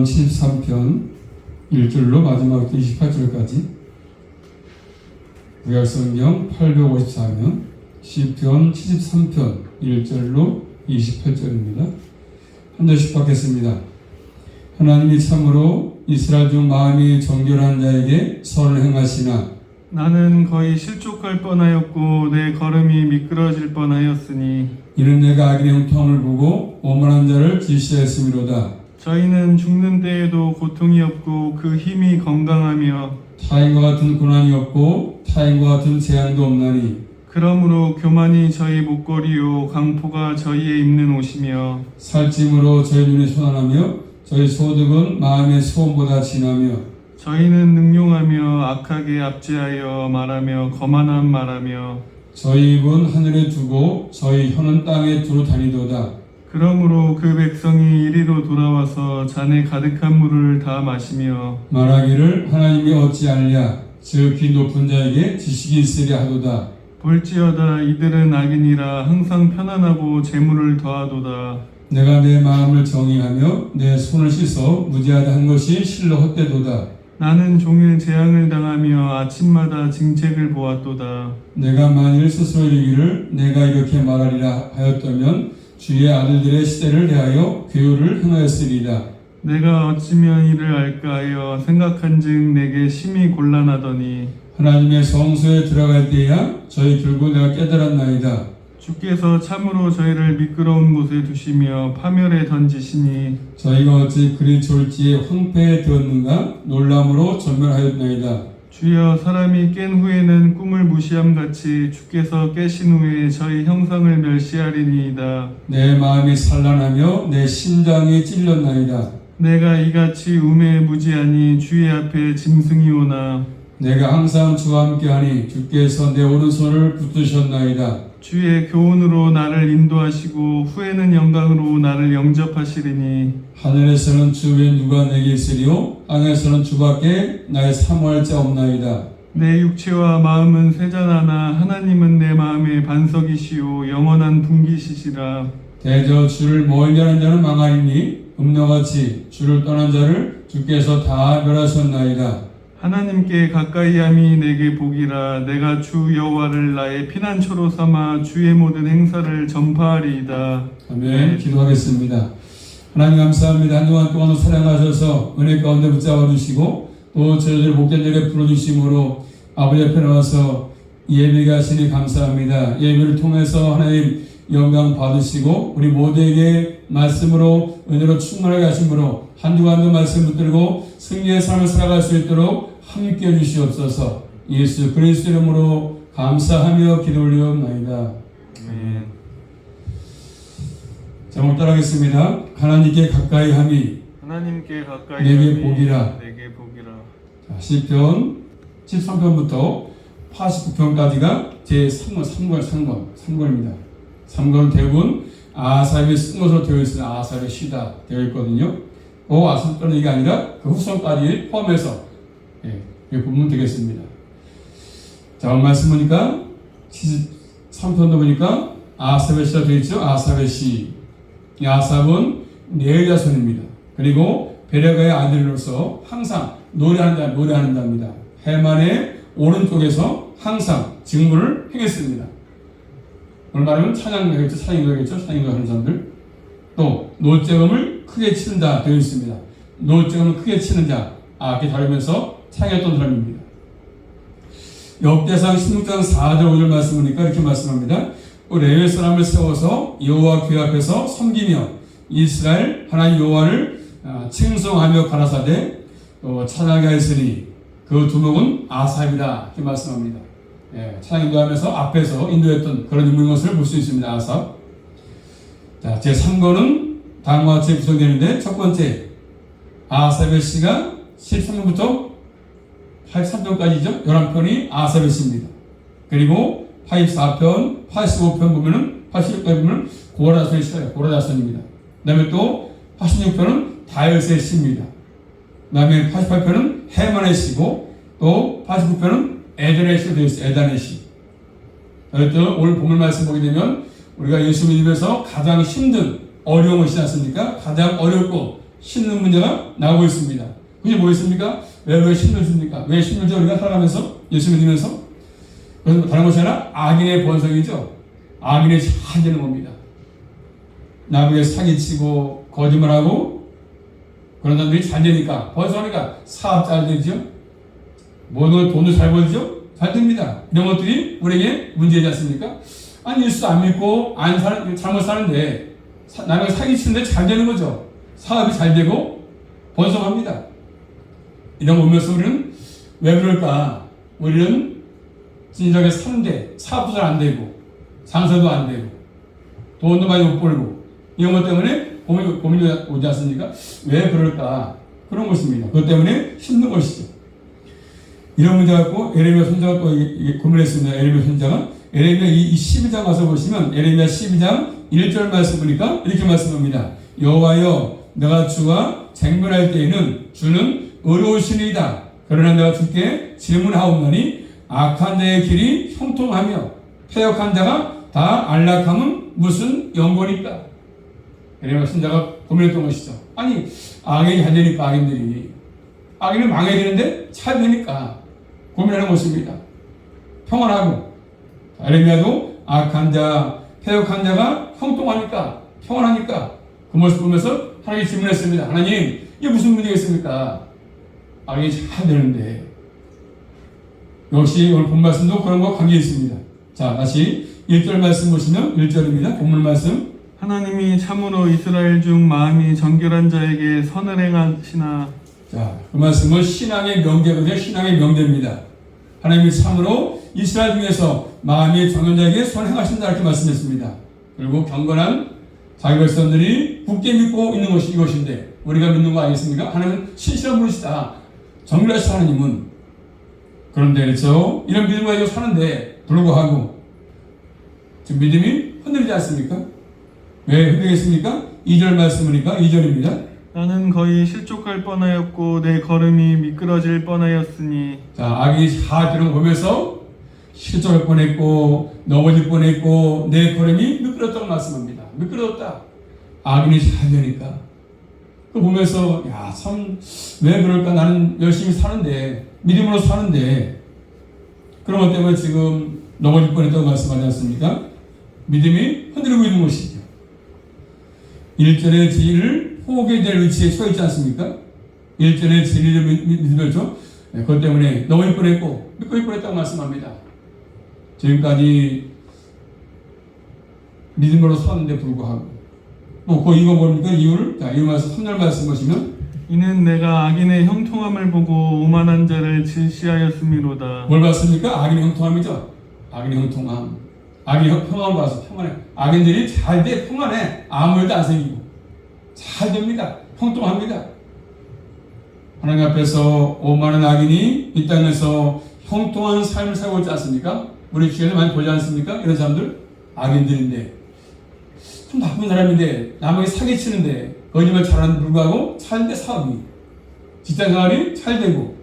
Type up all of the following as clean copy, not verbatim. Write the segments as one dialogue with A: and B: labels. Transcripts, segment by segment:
A: 시편 73편 1절로 마지막 28절까지, 구약성경 854면 시편 73편 1절로 28절입니다. 한 절씩 받겠습니다. 하나님이 참으로 이스라엘 중 마음이 정결한 자에게 선을 행하시나
B: 나는 거의 실족할 뻔하였고 내 걸음이 미끄러질 뻔하였으니
A: 이는 내가 악인의 형통을 보고 오만한 자를 질시하였음이로다.
B: 저희는 죽는 때에도 고통이 없고 그 힘이 건강하며
A: 타인과 같은 고난이 없고 타인과 같은 재앙도 없나니
B: 그러므로 교만이 저희 목걸이요 강포가 저희의 입는 옷이며
A: 살찜으로 저희 눈이 손안하며 저희 소득은 마음의 소원보다 진하며
B: 저희는 능용하며 악하게 압제하여 말하며 거만한 말하며
A: 저희 입은 하늘에 두고 저희 혀는 땅에 두루 다니도다.
B: 그러므로 그 백성이 이리로 돌아와서 잔에 가득한 물을 다 마시며
A: 말하기를 하나님이 어찌 알랴 저 귀 높은 자에게 지식이 있으랴 하도다.
B: 볼지어다 이들은 악인이라 항상 편안하고 재물을 더하도다.
A: 내가 내 마음을 정의하며 내 손을 씻어 무지하다 한 것이 실로 헛되도다.
B: 나는 종일 재앙을 당하며 아침마다 징책을 보았도다.
A: 내가 만일 스스로 이르기를 내가 이렇게 말하리라 하였다면 주의 아들들의 시대를 대하여 교훈을 행하였으리이다.
B: 내가 어찌면 이를 알까 하여 생각한즉 내게 심히 곤란하더니
A: 하나님의 성소에 들어갈 때야 저희 결국 내가 깨달았나이다.
B: 주께서 참으로 저희를 미끄러운 곳에 두시며 파멸에 던지시니
A: 저희가 어찌 그리 졸지에 황폐에 되었는가 놀람으로 전멸하였나이다.
B: 주여 사람이 깬 후에는 꿈을 무시함같이 주께서 깨신 후에 저희 형상을 멸시하리니이다.
A: 내 마음이 산란하며 내 심장이 찔렸나이다.
B: 내가 이같이 우매에 무지하니 주의 앞에 짐승이 오나
A: 내가 항상 주와 함께하니 주께서 내 오른손을 붙드셨나이다.
B: 주의 교훈으로 나를 인도하시고 후에는 영광으로 나를 영접하시리니
A: 하늘에서는 주 외에 누가 내게 있으리요 땅에서는 주밖에 나의 사모할 자 없나이다.
B: 내 육체와 마음은 세잔하나 하나님은 내 마음의 반석이시오 영원한 분기시시라.
A: 대저 주를 멀리 하는 자는 망하리니 음녀같이 주를 떠난 자를 주께서 다 멸하셨나이다.
B: 하나님께 가까이함이 내게 복이라. 내가 주 여호와를 나의 피난처로 삼아 주의 모든 행사를 전파하리이다.
A: 아멘. 기도하겠습니다. 하나님 감사합니다. 한동안 동안 사랑하셔서 은혜 가운데 붙잡아 주시고 또 저희들 복된 자리에 불러주심으로 아버지 앞에 나와서 예배가 하시니 감사합니다. 예배를 통해서 하나님 영광 받으시고 우리 모두에게 말씀으로 은혜로 충만하게 하심으로 한 주간도 말씀 붙들고 승리의 삶을 살아갈 수 있도록 함께 해주시옵소서. 예수 그리스도 이름으로 감사하며 기도 올리옵나이다.
B: 아멘.
A: 제목 따라하겠습니다. 하나님께 가까이 함이
B: 하나님께 가까이
A: 내게
B: 함이
A: 복이라.
B: 내게 복이라.
A: 시편 13편부터 89편까지가 제 3권입니다. 3권은 대부분 아삽이 쓴 것으로 되어 있으나 아삽의 시다 되어 있거든요. 아삽 떠는 얘기 아니라 그 후손까지 포함해서 이렇게 보면 되겠습니다. 자, 오늘 말씀 보니까 73편도 보니까 아삽의 시가 되어 있죠. 아삽의 시. 이 아삽은 네 자손입니다. 그리고 베레가의 아들로서 항상 노래한답니다. 해만의 오른쪽에서 항상 직무를 행했습니다. 오늘 말하면 찬양가겠죠. 찬양가 하는 사람들. 또 노제금을 크게 치는다 되어 있습니다. 노제금을 크게 치는 자. 이렇게 다루면서 찬양했던 사람입니다. 역대상 16장 4절 5절 말씀 보니까 이렇게 말씀합니다. 레위 사람을 세워서 여호와 궤 앞에서 섬기며 이스라엘 하나님 여호와를 칭송하며 가라사대 찬양하게 했으니 그 두목은 아삽이다 이렇게 말씀합니다. 찬양 인도하면서 앞에서 인도했던 그런 인물인 것을 볼 수 있습니다. 아삽. 자, 제 3권은 다음과 같이 구성되는데 첫 번째 아삽의 시가 13편부터 83편까지죠. 11편이 아삽의 시입니다. 그리고 84편, 85편 보면은 86편에 보면 고라다손의 시가요. 고라다손입니다. 그 다음에 또 86편은 다윗의 시입니다. 그 다음에 88편은 해만의 시고 또 89편은 에덴의 시가 되어 있어요. 에덴의 시. 오늘 본문 말씀 보게 되면 우리가 예수 믿으면서 가장 힘든 어려운 것이지 않습니까? 가장 어렵고 심는 문제가 나오고 있습니다. 그게 뭐였습니까? 왜 심을 줍니까? 왜 심을 줘? 우리가 살아가면서 예수 믿으면서 그래서 다른 것이 아니라 악인의 번성이죠. 악인이 잘 되는 겁니다. 나무에 사기치고 거짓말하고 그런 사람들이 잘 되니까 번성하니까 사업 잘 되죠. 모든 돈도 잘 벌죠. 잘 됩니다. 이런 것들이 우리에게 문제지 않습니까? 아니 예수 안 믿고 잘못 사는데 나는 사기치는데 잘 되는 거죠. 사업이 잘 되고 번성합니다. 이런 거 보면서 우리는 왜 그럴까? 우리는 진작에 사는데 사업도 잘 안 되고 장사도 안 되고 돈도 많이 못 벌고 이런 것 때문에 고민이 오지 않습니까? 왜 그럴까? 그런 것입니다. 그것 때문에 힘든 것이죠. 이런 문제 갖고 에레미야 선자가 또 고민했습니다. 에레미야 선자가 에레미야 이 12장 가서 보시면 에레미야 12장 1절 말씀 보니까 이렇게 말씀합니다. 여호와여 내가 주와 쟁론할 때에는 주는 의로우시니이다. 그러나 내가 주께 질문하옵나니 악한 자의 길이 형통하며 패역한 자가 다 안락함은 무슨 연고니까? 에레미야 선자가 고민했던 것이죠. 아니 악인이 잘 되니까 악인은 망해야 되는데 잘 되니까 고민하는 것입니다. 평안하고 에레미야도 악한 자, 패역한 자가 형통하니까 평안하니까 그 모습 보면서 하나님께 질문했습니다. 하나님 이게 무슨 문제겠습니까? 악인이 잘 되는데 역시 오늘 본 말씀도 그런 것과 관계 있습니다. 자 다시 1절 말씀 보시면 1절입니다. 본문 말씀
B: 하나님이 참으로 이스라엘 중 마음이 정결한 자에게 선을 행하시나.
A: 자, 그 말씀은 신앙의 명제거든요. 신앙의 명제입니다. 하나님이 참으로 이스라엘 중에서 마음이 정결한 자에게 선을 행하신다 이렇게 말씀했습니다. 그리고 경건한 자기 백성들이 굳게 믿고 있는 것이 이것인데 우리가 믿는 거 아니겠습니까? 하나님은 신실한 분이시다. 정결하신 하나님은 그런데 그렇죠. 이런 믿음을 가지고 사는데 불구하고 지금 믿음이 흔들리지 않습니까? 왜 흔들리겠습니까? 2절 말씀이니까 2절입니다.
B: 나는 거의 실족할 뻔하였고 내 걸음이 미끄러질 뻔하였으니.
A: 자, 악이 잘 되는 거 보면서 실족할 뻔했고 넘어질 뻔했고 내 걸음이 미끄러졌다고 말씀합니다. 미끄러졌다. 악인이 잘 되니까. 그거 보면서 야, 참 왜 그럴까? 나는 열심히 사는데 믿음으로 사는데 그런 것 때문에 지금 넘어질 뻔했다고 말씀하지 않습니까? 믿음이 흔들리고 있는 것이죠. 1절의 진리를 포기해야 될 위치에 서 있지 않습니까? 1절의 진리를 믿으면서 그것 때문에 넘어질 뻔했고 미끄러질 뻔했다고 말씀합니다. 지금까지 믿음으로 사는데 불구하고 그 이거 뭡니까? 이유를 자, 이 말씀 3절 말씀 보시면
B: 이는 내가 악인의 형통함을 보고 오만한 자를 질시하였음이로다.
A: 뭘 봤습니까? 악인의 형통함이죠. 악인의 형통함. 악인의 평안을 봐서 평안해. 악인들이 잘 돼 평안해. 아무 일도 안 생기고 잘 됩니다. 형통합니다. 하나님 앞에서 오만한 악인이 이 땅에서 형통한 삶을 살고 있지 않습니까? 우리 주변에 많이 보지 않습니까? 이런 사람들 악인들인데 좀 나쁜 사람인데 남에게 사기치는데 거짓말 잘하는 불구하고 잘돼 사업이 직장생활이 잘 되고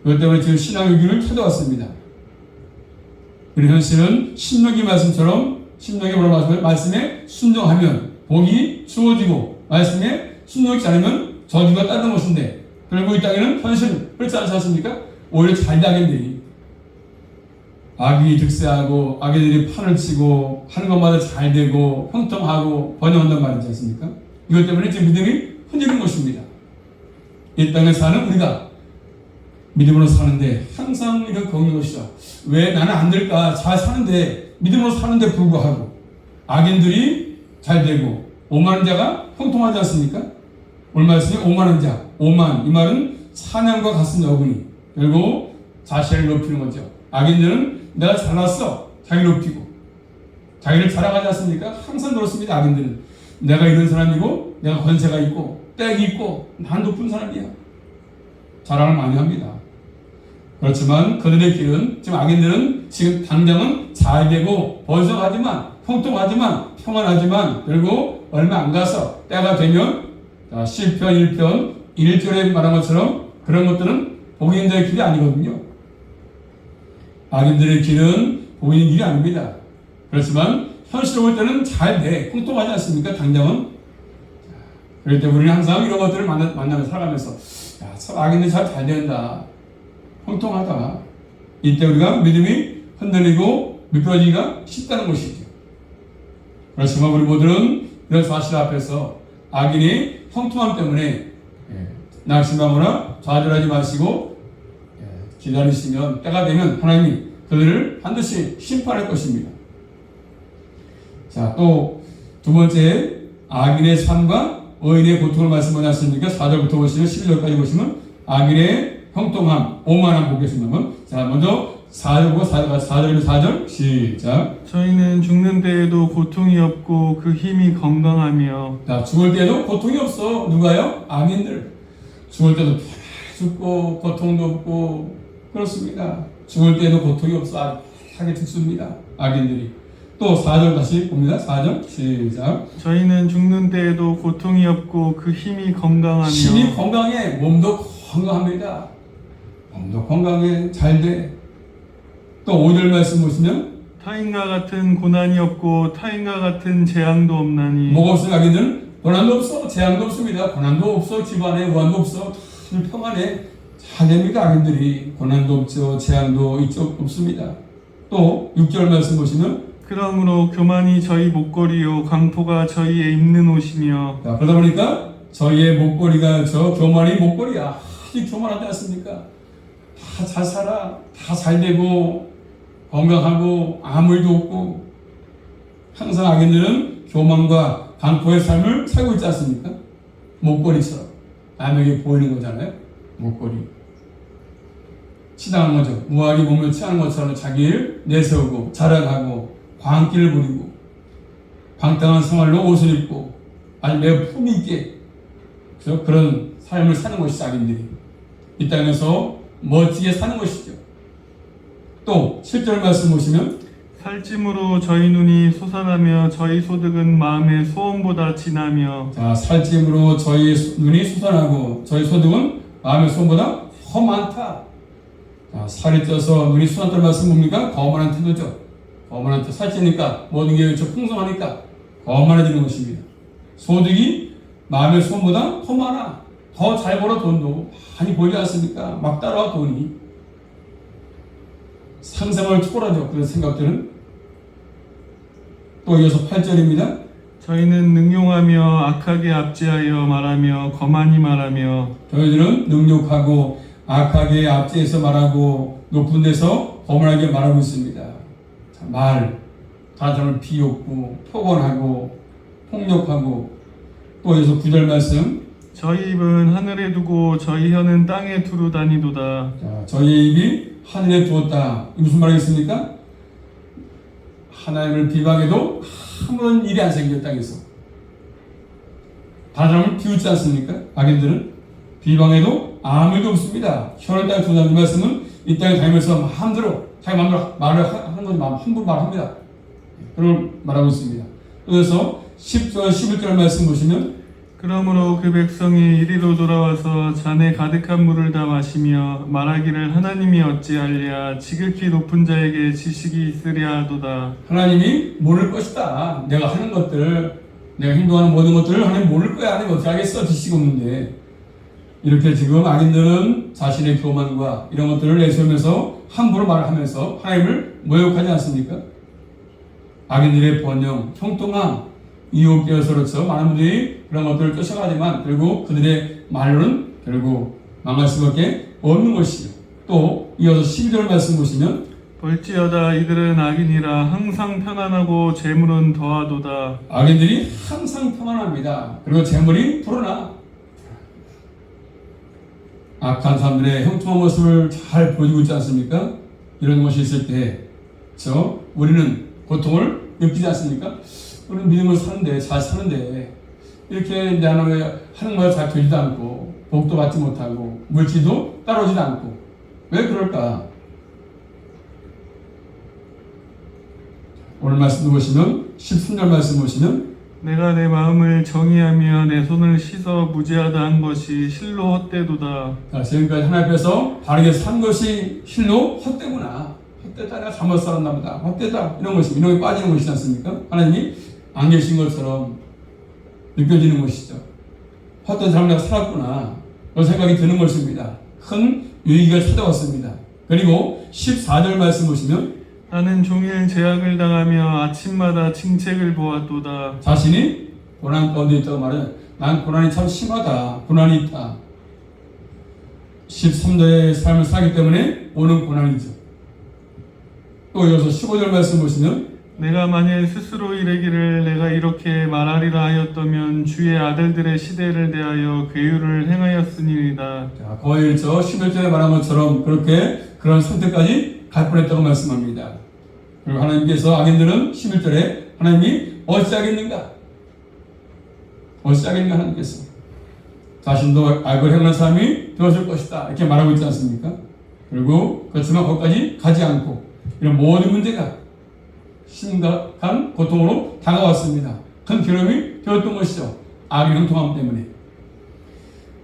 A: 그것 때문에 지금 신앙의 길을 찾아왔습니다. 그리고 현실은 신명기 말씀처럼 신명기 뭐라고 말씀에 순종하면 복이 주어지고 말씀에 순종하지 않으면 저주가 따르는 것인데 그리고 이 땅에는 현실 그렇지 않지 않습니까? 오히려 잘 되겠네. 악이 득세하고 악인들이 판을 치고 하는 것마다 잘 되고 형통하고 번영한단 말이지 않습니까? 이것 때문에 지금 믿음이 흔들리는 것입니다. 이 땅에 사는 우리가 믿음으로 사는데 항상 이렇게 겪는 것이죠. 왜 나는 안 될까? 잘 사는데 믿음으로 사는데 불구하고 악인들이 잘 되고 오만한 자가 형통하지 않습니까? 오늘 말씀에 오만한 자, 오만 이 말은 사냥과 같은 어근이 그리고 자신을 높이는 거죠. 악인들은 내가 잘났어. 자기 높이고 자기를 자랑하지 않습니까? 항상 그렇습니다. 악인들은 내가 이런 사람이고 내가 권세가 있고 땡이 있고 난 높은 사람이야. 자랑을 많이 합니다. 그렇지만 그들의 길은 지금 악인들은 지금 당장은 잘 되고 번성하지만 형통하지만 평안하지만 그리고 얼마 안 가서 때가 되면 시편 1편 1절에 말한 것처럼 그런 것들은 복인들의 길이 아니거든요. 악인들의 길은 보이는 길이 아닙니다. 그렇지만 현실로 볼 때는 잘 돼. 형통하지 않습니까? 당장은. 그럴 때 우리는 항상 이런 것들을 만나면서 살아가면서 야, 참 악인들 잘 된다. 형통하다. 이때 우리가 믿음이 흔들리고 미끄러지기가 쉽다는 것이죠. 그렇지만 우리 모두는 이런 사실 앞에서 악인이 형통함 때문에 낙심하거나 좌절하지 마시고 기다리시면 때가 되면 하나님이 그들을 반드시 심판할 것입니다. 자, 또 두 번째 악인의 삶과 의인의 고통을 말씀하셨으니까 4절부터 보시면 12절까지 보시면 악인의 형통함, 오만함 보겠습니다. 자, 먼저 4절이면 4절 시작.
B: 저희는 죽는 때에도 고통이 없고 그 힘이 건강하며.
A: 자, 죽을 때도 고통이 없어. 누가요? 악인들. 죽을 때도 편하게 죽고 고통도 없고 그렇습니다. 죽을 때도 고통이 없어. 편하게 죽습니다. 악인들이. 또 4절 다시 봅니다. 4절 시작.
B: 저희는 죽는 때에도 고통이 없고 그 힘이 건강하며.
A: 힘이 건강해. 몸도 건강합니다. 몸도 건강해. 잘 돼. 또 5절 말씀 보시면
B: 타인과 같은 고난이 없고 타인과 같은 재앙도 없나니.
A: 뭐가 없어요? 악인들은 고난도 없어. 재앙도 없습니다. 고난도 없어. 집안에 우환도 없어. 다 평안해. 잘 됩니다. 악인들이. 고난도 없죠. 재앙도 없습니다. 또 6절 말씀 보시면
B: 그러므로 교만이 저희 목걸이요 강포가 저희의 입는 옷이며.
A: 자, 그러다 보니까 저희의 목걸이가 교만이 목걸이야. 아주 교만하지 않습니까? 다 잘 살아. 다 잘 되고 건강하고 아무 일도 없고 항상 악인들은 교만과 강포의 삶을 살고 있지 않습니까? 목걸이처럼 남에게 보이는 거잖아요. 목걸이. 치당한 거죠. 무학이 몸을 취하는 것처럼 자기를 내세우고 자랑하고 광기를 부리고 방탕한 생활로 옷을 입고 아주 매우 품위 있게 그런 삶을 사는 것이죠. 악인들이 이 땅에서 멋지게 사는 것이죠. 또 7절 말씀 보시면
B: 살찜으로 저희 눈이 솟아나며 저희 소득은 마음의 소원보다 진하며.
A: 자, 살찜으로 저희 눈이 솟아나고 저희 소득은 마음의 소원보다 더 많다. 자, 살이 쪄서 눈이 솟았다는 말씀 뭡니까? 거만한 태도죠. 거만한 태도. 살찌니까 모든 게 풍성하니까 거만해지는 것입니다. 소득이 마음의 소원보다 더 많아. 더 잘 벌어 돈도 많이 벌지 않습니까? 막 따라와 돈이. 상상을 초월하죠. 그런 생각들은. 또 이어서 8절입니다.
B: 저희는 능용하며 악하게 압제하여 말하며 거만히 말하며.
A: 저희들은 능욕하고 악하게 압제해서 말하고 높은 데서 거만하게 말하고 있습니다. 자, 다른 사람을 비웃고 폭언하고 폭력하고. 또 이어서 9절 말씀.
B: 저희 입은 하늘에 두고 저희 혀는 땅에 두루 다니도다.
A: 자, 저희의 입이 하늘에 두었다. 무슨 말이겠습니까? 하나님을 비방해도 아무런 일이 안 생겨. 땅에서 다른 사람을 비웃지 않습니까? 악인들은 비방해도 아무 일도 없습니다. 혀를 땅에 두는다는 말씀은 이 땅에 다니면서 마음대로 자기 마음대로 말을 하는 거지 함부로 말합니다. 그걸 말하고 있습니다. 그래서 10절 11절 말씀 보시면
B: 그러므로 그 백성이 이리로 돌아와서 잔에 가득한 물을 다 마시며 말하기를 하나님이 어찌하랴 지극히 높은 자에게 지식이 있으랴 하도다.
A: 하나님이 모를 것이다. 내가 하는 것들, 내가 행동하는 모든 것들을 하나님 모를 거야. 하나님 어떻게 하겠어? 지식 없는데. 이렇게 지금 악인들은 자신의 교만과 이런 것들을 내세우면서 함부로 말하면서 하나님을 모욕하지 않습니까? 악인들의 번영, 형통함, 이웃교에서 그렇죠. 많은 분들이 그런 것들을 쫓아가지만 결국 그들의 말로는 결국 망할 수밖에 없는 것이죠. 또 이어서 12절 말씀 보시면
B: 볼지어다 이들은 악인이라 항상 편안하고 재물은 더하도다.
A: 악인들이 항상 평안합니다. 그리고 재물이 불어나. 악한 사람들의 형통한 모습을 잘 보여주고 있지 않습니까? 이런 것이 있을 때 우리는 고통을 느끼지 않습니까? 우리는 믿음을 사는데 잘 사는데 이렇게 내 하나님의 하는 거에 잘 되지도 않고 복도 받지 못하고 물질도 따라오지도 않고 왜 그럴까? 오늘 말씀 보시면 13절 말씀 보시면
B: 내가 내 마음을 정의하며 내 손을 씻어 무죄하다 한 것이 실로 헛되도다.
A: 자, 지금까지 하나님 앞에서 바르게 산 것이 실로 헛되구나. 헛되다. 내가 잘못 살았나 보다. 헛되다. 이런 것이 이런 게 빠지는 것이지 않습니까? 하나님이 안 계신 것처럼 느껴지는 것이죠. 헛된 삶을 내가 살았구나. 그런 생각이 드는 것입니다. 큰 위기가 찾아왔습니다. 그리고 14절 말씀 보시면
B: 나는 종일 제약을 당하며 아침마다 칭책을 보았도다.
A: 자신이 고난 가운데 있다고 말해요. 난 고난이 참 심하다. 고난이 있다. 13절의 삶을 살기 때문에 오는 고난이죠. 또 이어서 15절 말씀 보시면
B: 내가 만일 스스로 이르기를 내가 이렇게 말하리라 하였다면 주의 아들들의 시대를 대하여 괴유를 행하였으니이다.
A: 자, 거의 11절에 말한 것처럼 그렇게 그런 선택까지 갈 뻔했다고 말씀합니다. 그리고 하나님께서 악인들은 11절에 하나님이 어찌하겠는가? 어찌하겠는가 하나님께서 자신도 악을 행하는 사람이 되어줄 것이다 이렇게 말하고 있지 않습니까? 그리고 그렇지만 거기까지 가지 않고 이런 모든 문제가 심각한 고통으로 다가왔습니다. 큰 괴로움이 되었던 것이죠. 악의 형통함 때문에.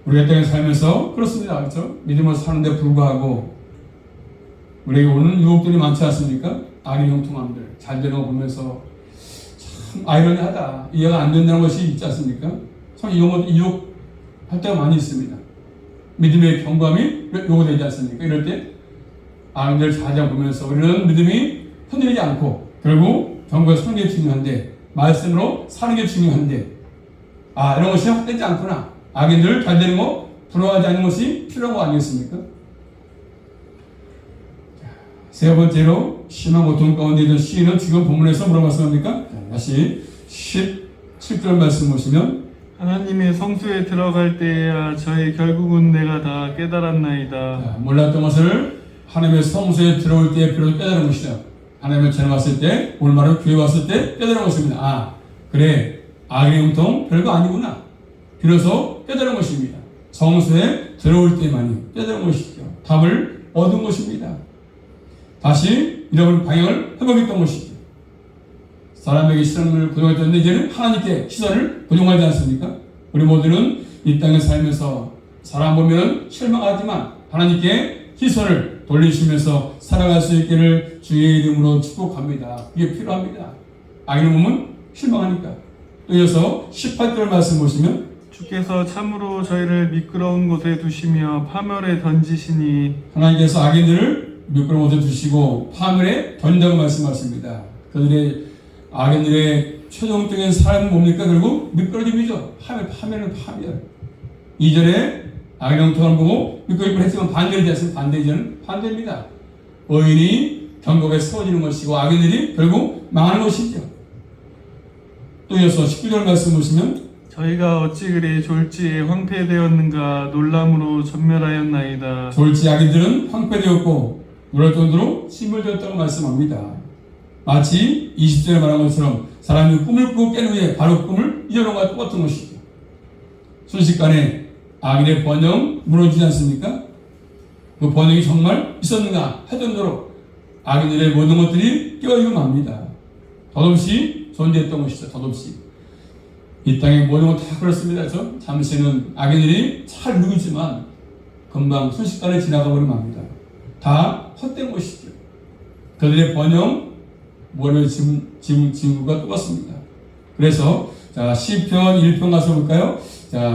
A: 우리가 땅에 살면서 그렇습니다. 그렇죠? 믿음으로 사는데 불구하고 우리에게 오는 유혹들이 많지 않습니까? 악의 형통함들 잘 되는 거 보면서 참 아이러니하다. 이해가 안 된다는 것이 있지 않습니까? 참 유혹할 때가 많이 있습니다. 믿음의 경감이 요구되지 않습니까? 이럴 때 악인들 잘 보면서 우리는 믿음이 흔들리지 않고 결국 경고에 서는 게 중요한데 말씀으로 사는 게 중요한데 이런 것이 확되지 않구나. 악인들 잘 되는 거 부러워하지 않는 것이 필요한 거 아니겠습니까? 세 번째로 심한 고통 가운데 있는 시인은 지금 본문에서 뭐라고 말씀합니까? 다시 17절 말씀 보시면
B: 하나님의 성수에 들어갈 때에야 저의 결국은 내가 다 깨달았나이다.
A: 몰랐던 것을 하나님의 성수에 들어올 때에 비로소 깨달은 것이죠. 하나님을 전해 왔을 때, 오늘 말은 교회 왔을 때 깨달은 것입니다. 그래, 악의 형통 별거 아니구나. 비로소 깨달은 것입니다. 성수에 들어올 때만이 깨달은 것이죠. 답을 얻은 것입니다. 다시 잃어버린 방향을 회복했던 것이죠. 사람에게 시선을 고정했는데 이제는 하나님께 시선을 고정하지 않습니까? 우리 모두는 이 땅에 살면서 사람 보면 실망하지만 하나님께 시선을 돌리시면서 살아갈 수 있기를 주의 이름으로 축복합니다. 그게 필요합니다. 악인을 보면 실망하니까. 또 이어서 18절 말씀 보시면
B: 주께서 참으로 저희를 미끄러운 곳에 두시며 파멸에 던지시니
A: 하나님께서 악인들을 미끄러운 곳에 두시고 파멸에 던진다고 말씀하십니다. 그들의 악인들의 최종적인 삶은 뭡니까? 결국 미끄러짐이죠. 파멸은 파멸. 2절에 악의 형통을 보고 미끄러짐을 했지만 반대를 했으면 반대이전은 반대입니다. 의인이 경곡에 세워지는 것이고 악인들이 결국 망하는 것이죠. 또 이어서 19절 말씀 보시면
B: 저희가 어찌 그리 졸지에 황폐되었는가 놀람으로 전멸하였나이다.
A: 졸지 악인들은 황폐되었고 놀랄 정도로 침몰되었다고 말씀합니다. 마치 20절에 말한 것처럼 사람이 꿈을 꾸고 깬 후에 바로 꿈을 잊어놓은 것과 똑같은 것이죠. 순식간에 악인의 번영 무너지지 않습니까? 그 번영이 정말 있었는가 할 정도로 악인들의 모든 것들이 깨어지고 맙니다. 덧없이 존재했던 것이죠. 덧없이. 이 땅의 모든 것 다 그렇습니다. 잠시는 악인들이 잘 누르지만 금방 순식간에 지나가 버리면 맙니다. 다 헛된 것이죠. 그들의 번영 모래의 징후가 똑같습니다. 그래서 시편 1편 가서 볼까요?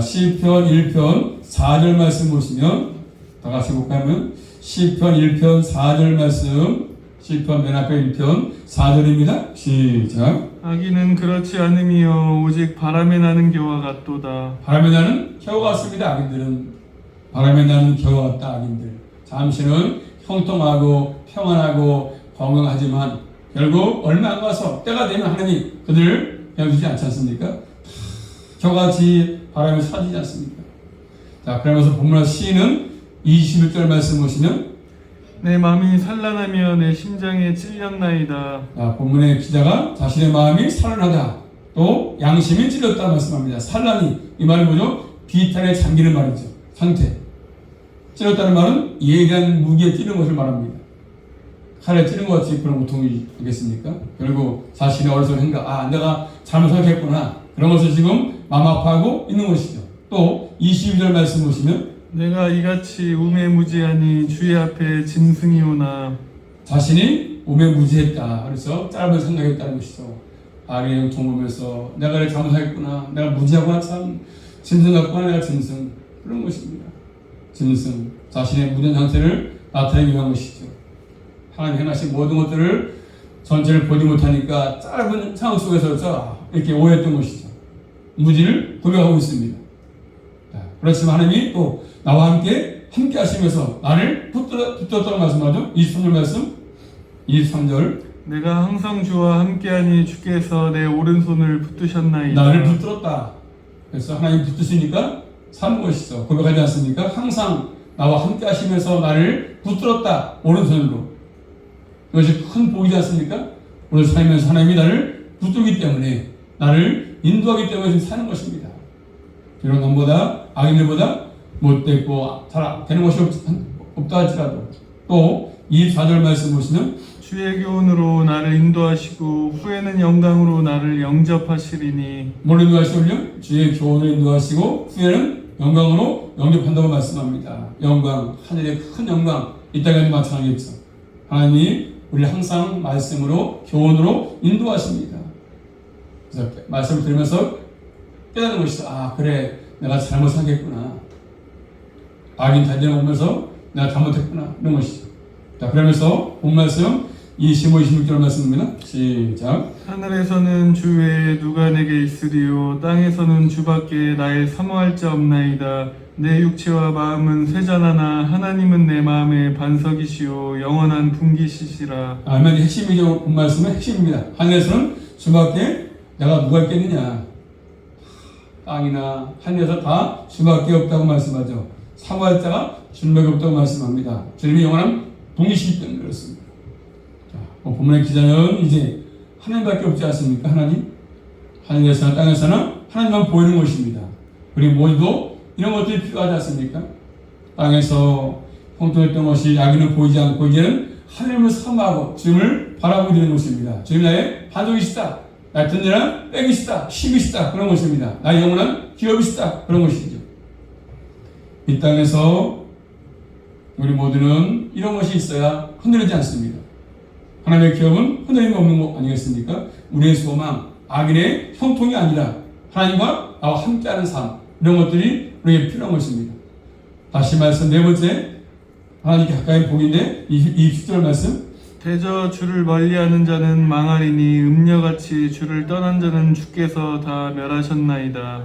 A: 시편 1편 4절 말씀 보시면 다 같이 볼까요? 시편 1편 4절 말씀 시편 맨 앞에 1편 4절입니다. 시작.
B: 악인은 그렇지 않음이요 오직 바람에 나는 겨와 같도다.
A: 바람에 나는 겨와 같습니다. 악인들은 바람에 나는 겨와 같다. 악인들 잠시는 형통하고 평안하고 건강하지만 결국 얼마 안 가서 때가 되면 하나님이 그들을 배워주지 않지 않습니까? 겨같이 바람에 사지지 않습니까? 그러면서 본문 시인은 21절 말씀 보시면
B: 내 마음이 산란하며 내 심장에 찔렸나이다.
A: 본문의 기자가 자신의 마음이 산란하다 또 양심이 찔렸다 말씀합니다. 산란이 이 말은 뭐죠? 비탄에 잠기는 말이죠. 상태. 찔렸다는 말은 예리한 무기에 찌른 것을 말합니다. 칼에 찌른 것 같이 그런 고통이 있겠습니까? 결국 자신의 어리석은 생각, 내가 잘못 생각했구나. 그런 것을 지금 마음 아파하고 있는 것이죠. 또 22절 말씀 보시면
B: 내가 이같이 우매무지하니 주의 앞에 짐승이 오나.
A: 자신이 우매무지했다. 그래서 짧은 생각했다는 것이죠. 악의 형통 보면서 내가 잘못했구나. 내가 무지하구나. 참 짐승 갖고 내가 짐승. 그런 것입니다. 짐승. 자신의 무전 상태를 나타내기 위한 것이죠. 하나님 행하신 모든 것들을 전체를 보지 못하니까 짧은 상황 속에서 이렇게 오해했던 것이죠. 무지를 고백하고 있습니다. 그렇지만 하나님이 또 나와 함께 하시면서 나를 붙들었다고 말씀하죠. 23절 말씀. 23절.
B: 내가 항상 주와 함께하니 주께서 내 오른손을 붙드셨나이다.
A: 나를 붙들었다. 그래서 하나님 붙드시니까 사는 것이죠. 고백하지 않습니까? 항상 나와 함께 하시면서 나를 붙들었다. 오른손으로. 이것이 큰 복이지 않습니까? 오늘 살면서 하나님이 나를 붙들기 때문에, 나를 인도하기 때문에 지금 사는 것입니다. 비록 남보다, 악인들보다 못됐고 잘 되는 것이 없다 할지라도, 또 24절 말씀 보시면
B: 주의 교훈으로 나를 인도하시고 후에는 영광으로 나를 영접하시리니.
A: 뭘 인도하시군요? 주의 교훈을 인도하시고 후에는 영광으로 영접한다고 말씀합니다. 영광, 하늘의 큰 영광, 이 땅에도 마찬가지겠죠. 하나님이 우리를 항상 말씀으로, 교훈으로 인도하십니다. 그래서 말씀을 들으면서 깨닫는 것이죠. 아, 그래, 내가 잘못 생각했구나. 악인 단전을 보면서 내가 잘못했구나. 이런 것이죠. 자, 그러면서 본 말씀 25, 26절 말씀입니다. 시작.
B: 하늘에서는 주 외에 누가 내게 있으리요 땅에서는 주밖에 나의 사모할 자 없나이다. 내 육체와 마음은 쇠잔하나 하나님은 내 마음의 반석이시요 영원한 분기시시라.
A: 아멘. 핵심이죠. 본 말씀은 핵심입니다. 하늘에서는 주밖에 내가 누가 있겠느냐. 땅이나 하늘에서 다 주밖에 없다고 말씀하죠. 사모할 자가 주밖에 없다고 말씀합니다. 주님이 영원한 동이시기 때문에 그렇습니다. 자, 본문의 기자는 이제 하나님밖에 없지 않습니까? 하나님. 하늘에서나 땅에서나 하나님만 보이는 것입니다. 우리 모두도 이런 것들이 필요하지 않습니까? 땅에서 형통했던 것이 악인은 보이지 않고 이제는 하나님을 사모하고 주님을 바라보게 되는 것입니다. 주님 나의 반석이시다. 나의 든든한 백이시다. 힘이시다. 그런 것입니다. 나의 영원한 기업이시다. 그런 것이죠. 이 땅에서 우리 모두는 이런 것이 있어야 흔들리지 않습니다. 하나님의 기업은 흔들림이 없는 것 아니겠습니까? 우리의 소망, 악인의 형통이 아니라 하나님과 나와 함께하는 삶, 이런 것들이 우리에게 필요한 것입니다. 다시 말씀 네 번째, 하나님께 가까이 복인데 20절 말씀.
B: 대저 주를 멀리하는 자는 망하리니 음녀같이 주를 떠난 자는 주께서 다 멸하셨나이다.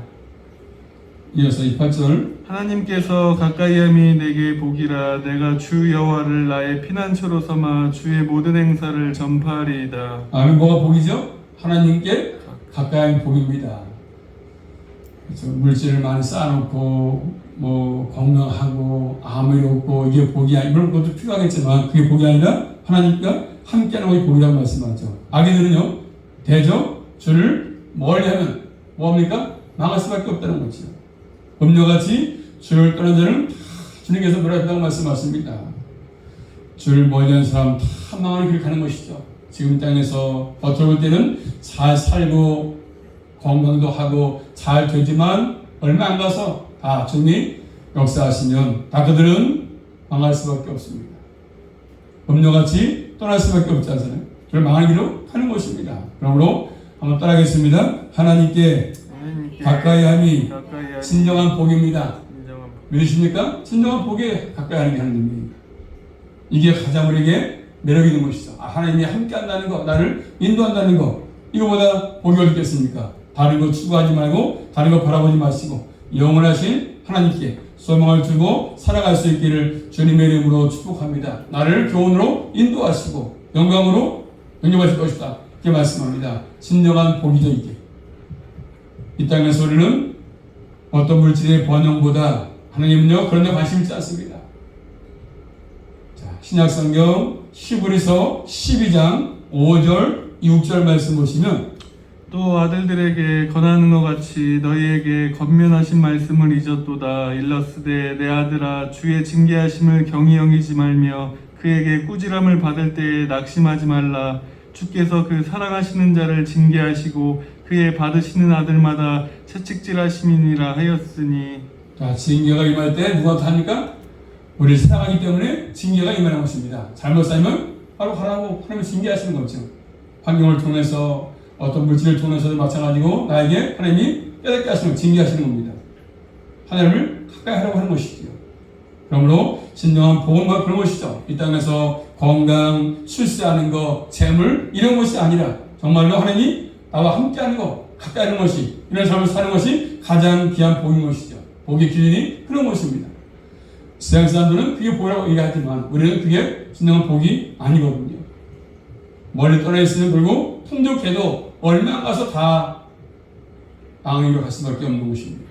A: 이어서 28절.
B: 하나님께서 가까이함이 내게 복이라. 내가 주 여호와를 나의 피난처로 삼아 주의 모든 행사를 전파하리이다.
A: 아멘. 뭐가 복이죠? 하나님께 가까이 복입니다. 그렇죠? 물질을 많이 쌓아놓고 뭐 건강하고 아무 일 없고 이게 복이 아니, 이런 것도 필요하겠지만 그게 복이 아니라 하나님과 함께하는 것이 복이라고 말씀하죠. 악인들은요, 대저 주를 멀리하면 뭐합니까? 망할 수밖에 없다는 거죠. 음녀같이 주를 떠난 자는 다 주님께서 멸하셨다고 말씀하십니다. 주를 멀리하는 사람 다 망하는 길 가는 것이죠. 지금 땅에서 어떨 때는 잘 살고 건강도 하고 잘 되지만 얼마 안 가서 다 주님이 역사하시면 다 그들은 망할 수밖에 없습니다. 음녀같이 떠날 수밖에 없지 않습니까? 그걸 망할 길로 가는 것입니다. 그러므로 한번 따라하겠습니다. 하나님께 가까이함이 진정한 복입니다. 믿으십니까? 진정한 복에 가까이하는 게 하나님이. 이게 가장 우리에게 매력 있는 것이죠. 하나님이 함께한다는 거, 나를 인도한다는 거, 이거보다 복이 어디 있겠습니까? 다른 거 추구하지 말고 다른 거 바라보지 마시고 영원하신 하나님께 소망을 두고 살아갈 수 있기를 주님의 이름으로 축복합니다. 나를 교훈으로 인도하시고 영광으로 영접하실 것이다. 이렇게 말씀합니다. 진정한 복이죠 이게. 이 땅에서 우리는 어떤 물질의 번영보다 하나님은요 그런 데 관심 있지 않습니다. 자, 신약성경 히브리서 12장 5절 6절 말씀 보시면
B: 또 아들들에게 권하는 것 같이 너희에게 권면하신 말씀을 잊었도다. 일러스되 내 아들아 주의 징계하심을 경히 여기지 말며 그에게 꾸지람을 받을 때에 낙심하지 말라. 주께서 그 사랑하시는 자를 징계하시고 그의 받으시는 아들마다 채찍질하심이니라 하였으니.
A: 자, 징계가 임할 때 누가 합니까? 우리를 사랑하기 때문에 징계가 임하는 것입니다. 잘못 살면 바로 하라고 하나님이 징계하시는 거죠. 환경을 통해서 어떤 물질을 통해서도 마찬가지고 나에게 하나님이 깨닫게 하시는 징계하시는 겁니다. 하나님을 가까이 하려고 하는 것이지요. 그러므로 진정한 복음과 그런 것이죠. 이 땅에서 건강, 출세하는 것, 재물 이런 것이 아니라 정말로 하나님이 나와 함께하는 것, 가까이 하는 것이, 이런 삶을 사는 것이 가장 귀한 복인 것이죠. 복의 기준이 그런 것입니다. 세상 사람들은 그게 복이라고 얘기하지만 우리는 그게 진정한 복이 아니거든요. 멀리 떠나 있으면 그리고 풍족해도 얼마 가서 다 앙에로 갈 수밖에 없는 것입니다.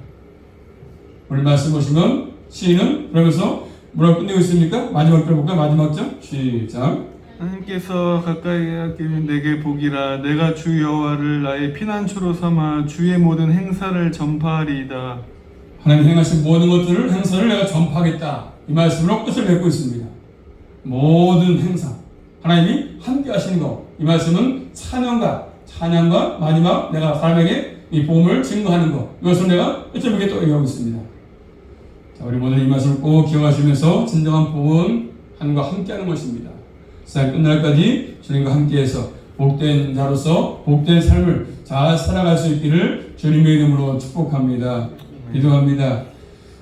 A: 오늘 말씀 보시면 시인은 그러면서 뭐라고 끝내고 있습니까? 마지막 절 볼까요? 마지막 절 시작.
B: 하나님께서 가까이 하기는 내게 복이라. 내가 주 여호와를 나의 피난처로 삼아 주의 모든 행사를 전파하리이다.
A: 하나님 행하신 모든 것들을 행사를 내가 전파하겠다. 이 말씀으로 끝을 맺고 있습니다. 모든 행사 하나님이 함께 하시는 것, 이 말씀은 찬양과 마지막 내가 사람에게 이 복음을 증거하는 것, 이것을 내가 끝을 맺게 또 얘기하고 있습니다. 자, 우리 모두 이 말씀을 꼭 기억하시면서 진정한 복은 하나님과 함께하는 것입니다. 세상 끝날까지 주님과 함께해서 복된 자로서 복된 삶을 잘 살아갈 수 있기를 주님의 이름으로 축복합니다. 기도합니다.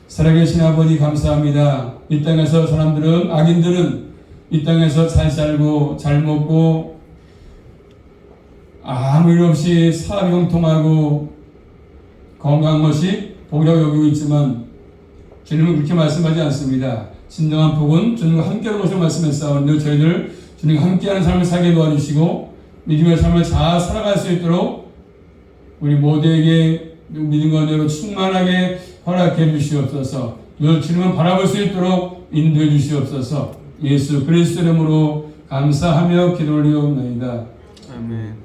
A: 살아계신 아버지 감사합니다. 이 땅에서 사람들은, 악인들은 이 땅에서 잘 살고 잘 먹고 아무 일 없이 사업이 형통하고 건강한 것이 복이라고 여기고 있지만 주님은 그렇게 말씀하지 않습니다. 진정한 복은 주님과 함께하는 것을 말씀했사오니 저희들 주님과 함께하는 삶을 살게 도와주시고 믿음의 삶을 잘 살아갈 수 있도록 우리 모두에게 믿음과 은혜로 충만하게 허락해 주시옵소서. 늘 주님을 바라볼 수 있도록 인도해 주시옵소서. 예수 그리스도 이름으로 감사하며 기도 올리옵나이다.
B: 아멘.